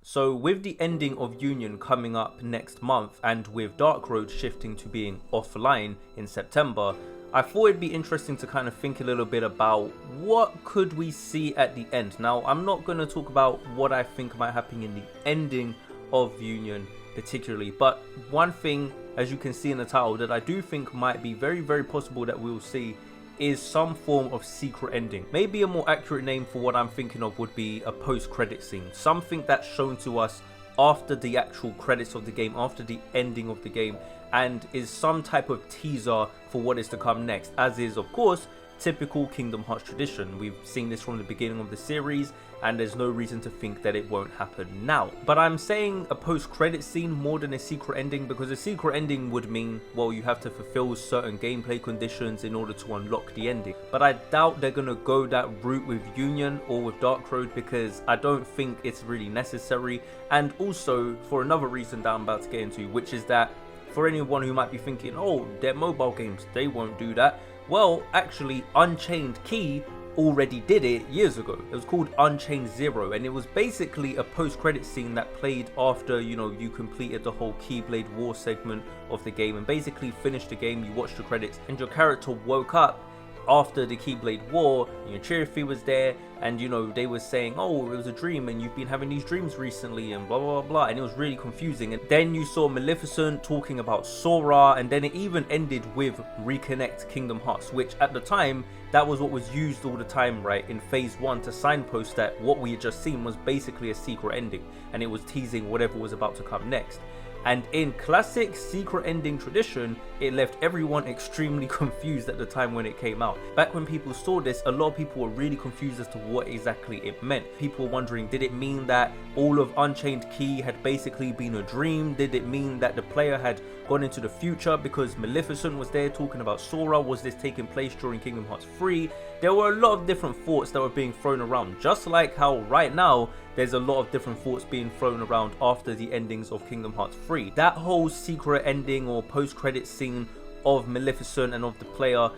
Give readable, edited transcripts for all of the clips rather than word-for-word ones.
So with the ending of Union coming up next month and with Dark Road shifting to being offline in September, I thought it'd be interesting to kind of think a little bit about what could we see at the end. Now, I'm not going to talk about what I think might happen in the ending of Union particularly, but one thing, as you can see in the title, that I do think might be very, very possible that we'll see is some form of secret ending. Maybe a more accurate name for what I'm thinking of would be a post-credit scene. Something that's shown to us after the actual credits of the game, after the ending of the game, and is some type of teaser for what is to come next, as is, of course, typical Kingdom Hearts tradition. We've seen this from the beginning of the series, and there's no reason to think that it won't happen now. But I'm saying a post-credit scene more than a secret ending, because a secret ending would mean, well, you have to fulfill certain gameplay conditions in order to unlock the ending. But I doubt they're gonna go that route with Union or with Dark Road, because I don't think it's really necessary. And also for another reason that I'm about to get into, which is that for anyone who might be thinking, oh, they're mobile games, they won't do that. Well, actually, Unchained Key already did it years ago. It was called Unchained Zero, and it was basically a post-credit scene that played after, you know, you completed the whole Keyblade War segment of the game and basically finished the game. You watched the credits and your character woke up after the Keyblade War, and your Chirify was there, and you know, they were saying, oh, it was a dream and you've been having these dreams recently and blah blah blah, and it was really confusing. And then you saw Maleficent talking about Sora, and then it even ended with Reconnect Kingdom Hearts, which at the time, that was what was used all the time, right, in phase 1 to signpost that what we had just seen was basically a secret ending, and it was teasing whatever was about to come next. And in classic secret ending tradition, it left everyone extremely confused at the time when it came out. Back when people saw this, a lot of people were really confused as to what exactly it meant. People were wondering, did it mean that all of Unchained Key had basically been a dream? Did it mean that the player had gone into the future because Maleficent was there talking about Sora? Was this taking place during Kingdom Hearts 3? There were a lot of different thoughts that were being thrown around, just like how right now there's a lot of different thoughts being thrown around after the endings of Kingdom Hearts 3. That whole secret ending or post-credit scene of Maleficent and of the player,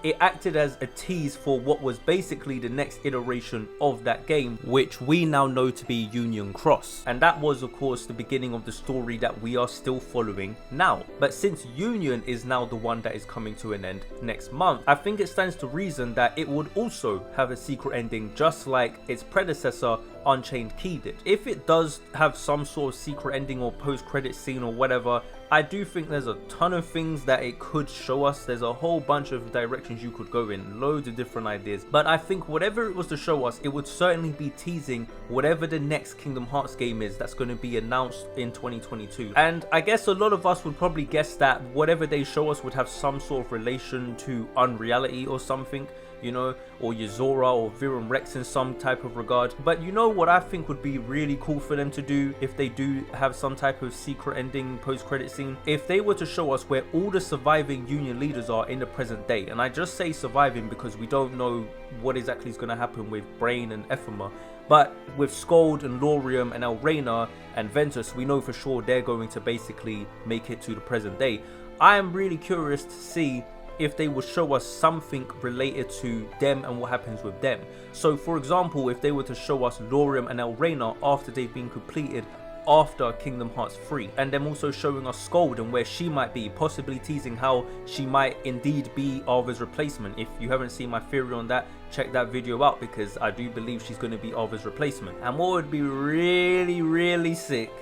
it acted as a tease for what was basically the next iteration of that game, which we now know to be Union Cross. And that was, of course, the beginning of the story that we are still following now. But since Union is now the one that is coming to an end next month, I think it stands to reason that it would also have a secret ending, just like its predecessor Unchained Key did. If it does have some sort of secret ending or post-credit scene or whatever, I do think there's a ton of things that it could show us. There's a whole bunch of directions you could go in, loads of different ideas. But I think whatever it was to show us, it would certainly be teasing whatever the next Kingdom Hearts game is that's going to be announced in 2022. And I guess a lot of us would probably guess that whatever they show us would have some sort of relation to Unreality or something, you know, or Yozora or Viren Rex in some type of regard. But you know what I think would be really cool for them to do if they do have some type of secret ending post-credit scene? If they were to show us where all the surviving Union leaders are in the present day, and I just say surviving because we don't know what exactly is going to happen with Brain and Ephema, but with Scold and Laurium and Elrena and Ventus, we know for sure they're going to basically make it to the present day. I am really curious to see if they will show us something related to them and what happens with them. So for example, if they were to show us Laurium and Elrena after they've been completed after Kingdom Hearts 3, and them also showing us Scold and where she might be, possibly teasing how she might indeed be Arva's replacement. If you haven't seen my theory on that, check that video out, because I do believe she's going to be Arva's replacement. And what would be really, really sick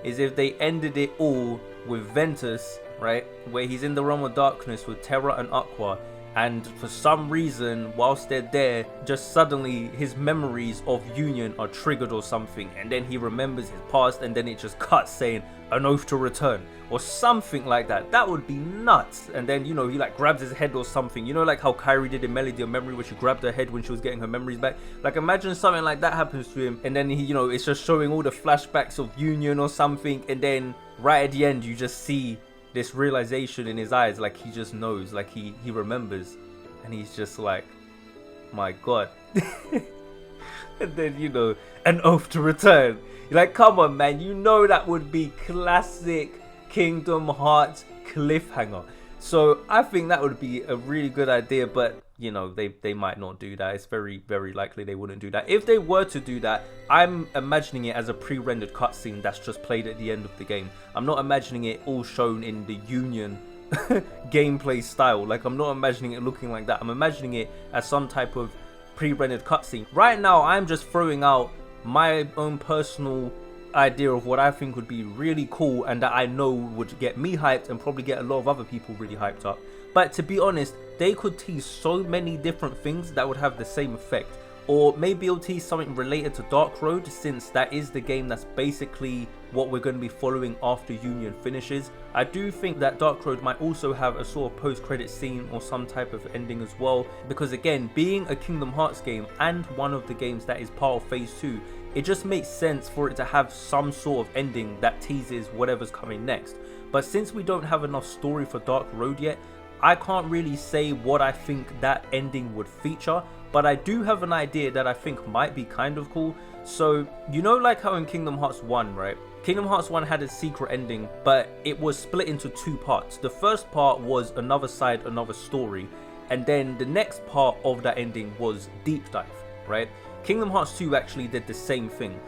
is if they ended it all with Ventus, right, where he's in the realm of darkness with Terra and Aqua, and for some reason whilst they're there, just suddenly his memories of Union are triggered or something, and then he remembers his past, and then it just cuts saying an oath to return or something like that. That would be nuts. And then, you know, he like grabs his head or something, you know, like how Kairi did in Melody of Memory, where she grabbed her head when she was getting her memories back. Like imagine something like that happens to him, and then he, you know, it's just showing all the flashbacks of Union or something, and then right at the end you just see this realization in his eyes, like he just knows, like he remembers, and he's just like, my god. And then, you know, an oath to return. You're like, come on man, you know that would be classic Kingdom Hearts cliffhanger. So I think that would be a really good idea, but you know, they might not do that. It's very, very likely they wouldn't do that. If they were to do that, I'm imagining it as a pre-rendered cutscene that's just played at the end of the game. I'm not imagining it all shown in the Union gameplay style. Like, I'm not imagining it looking like that. I'm imagining it as some type of pre-rendered cutscene. Right now, I'm just throwing out my own personal idea of what I think would be really cool and that I know would get me hyped and probably get a lot of other people really hyped up. But to be honest, they could tease so many different things that would have the same effect. Or maybe it'll tease something related to Dark Road, since that is the game that's basically what we're going to be following after Union finishes. I do think that Dark Road might also have a sort of post-credit scene or some type of ending as well, because again, being a Kingdom Hearts game and one of the games that is part of Phase 2, it just makes sense for it to have some sort of ending that teases whatever's coming next. But since we don't have enough story for Dark Road yet, I can't really say what I think that ending would feature, but I do have an idea that I think might be kind of cool. So, you know, like how in Kingdom Hearts 1, right? Kingdom Hearts 1 had a secret ending, but it was split into two parts. The first part was another side, another story, and then the next part of that ending was Deep Dive, right? Kingdom Hearts 2 actually did the same thing,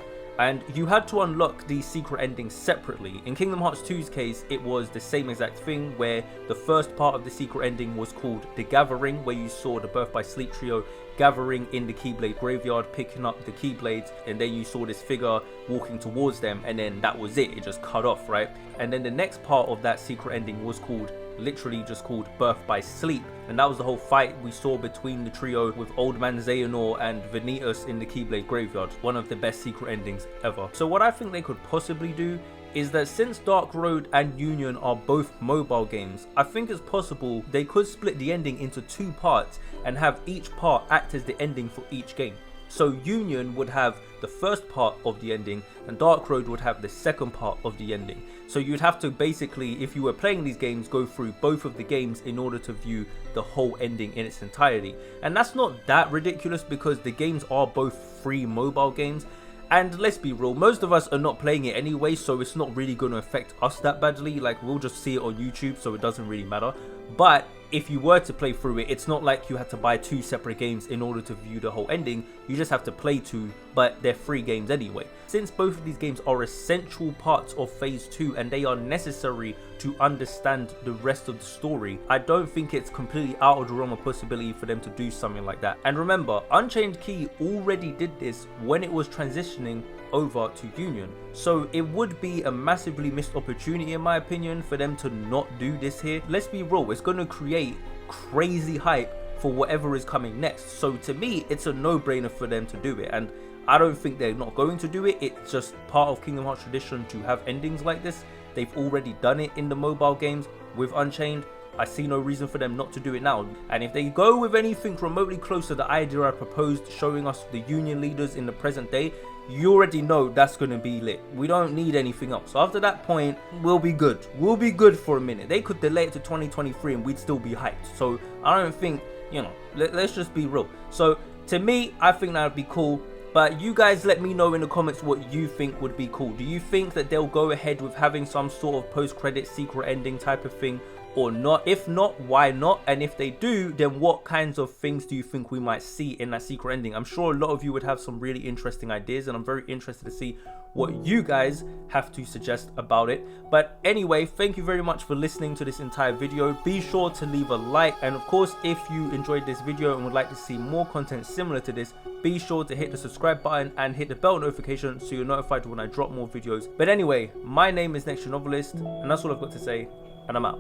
and you had to unlock these secret endings separately. In Kingdom Hearts 2's case, it was the same exact thing, where the first part of the secret ending was called The Gathering, where you saw the Birth by Sleep trio gathering in the Keyblade graveyard, picking up the Keyblades, and then you saw this figure walking towards them, and then that was it just cut off, right? And then the next part of that secret ending was called, literally just called Birth by Sleep, and that was the whole fight we saw between the trio with Old Man Xehanort and Vanitas in the Keyblade graveyard. One of the best secret endings ever. So what I think they could possibly do is that since Dark Road and Union are both mobile games, I think it's possible they could split the ending into two parts and have each part act as the ending for each game. So Union would have the first part of the ending and Dark Road would have the second part of the ending. So you'd have to basically, if you were playing these games, go through both of the games in order to view the whole ending in its entirety. And that's not that ridiculous because the games are both free mobile games. And let's be real, most of us are not playing it anyway, so it's not really going to affect us that badly. Like, we'll just see it on YouTube, so it doesn't really matter. But if you were to play through it, it's not like you had to buy two separate games in order to view the whole ending. You just have to play two, but they're free games anyway. Since both of these games are essential parts of Phase 2 and they are necessary to understand the rest of the story, I don't think it's completely out of the realm of possibility for them to do something like that. And remember, Unchained Key already did this when it was transitioning over to Union. So it would be a massively missed opportunity in my opinion for them to not do this here. Let's be real, it's going to create crazy hype for whatever is coming next. So to me, it's a no-brainer for them to do it, and I don't think they're not going to do it. It's just part of Kingdom Hearts tradition to have endings like this. They've already done it in the mobile games with Unchained. I see no reason for them not to do it now. And if they go with anything remotely close to the idea I proposed, showing us the Union leaders in the present day, you already know that's going to be lit. We don't need anything else. After that point, we'll be good. We'll be good for a minute. They could delay it to 2023 and we'd still be hyped. So I don't think, you know, let's just be real. So to me, I think that would be cool. But you guys let me know in the comments what you think would be cool. Do you think that they'll go ahead with having some sort of post-credit secret ending type of thing or not? If not, why not? And if they do, then what kinds of things do you think we might see in that secret ending? I'm sure a lot of you would have some really interesting ideas, and I'm very interested to see what you guys have to suggest about it. But anyway, thank you very much for listening to this entire video. Be sure to leave a like, and of course, if you enjoyed this video and would like to see more content similar to this, be sure to hit the subscribe button and hit the bell notification so you're notified when I drop more videos. But anyway, my name is NextGenNovelist, and that's all I've got to say, and I'm out.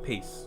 Peace.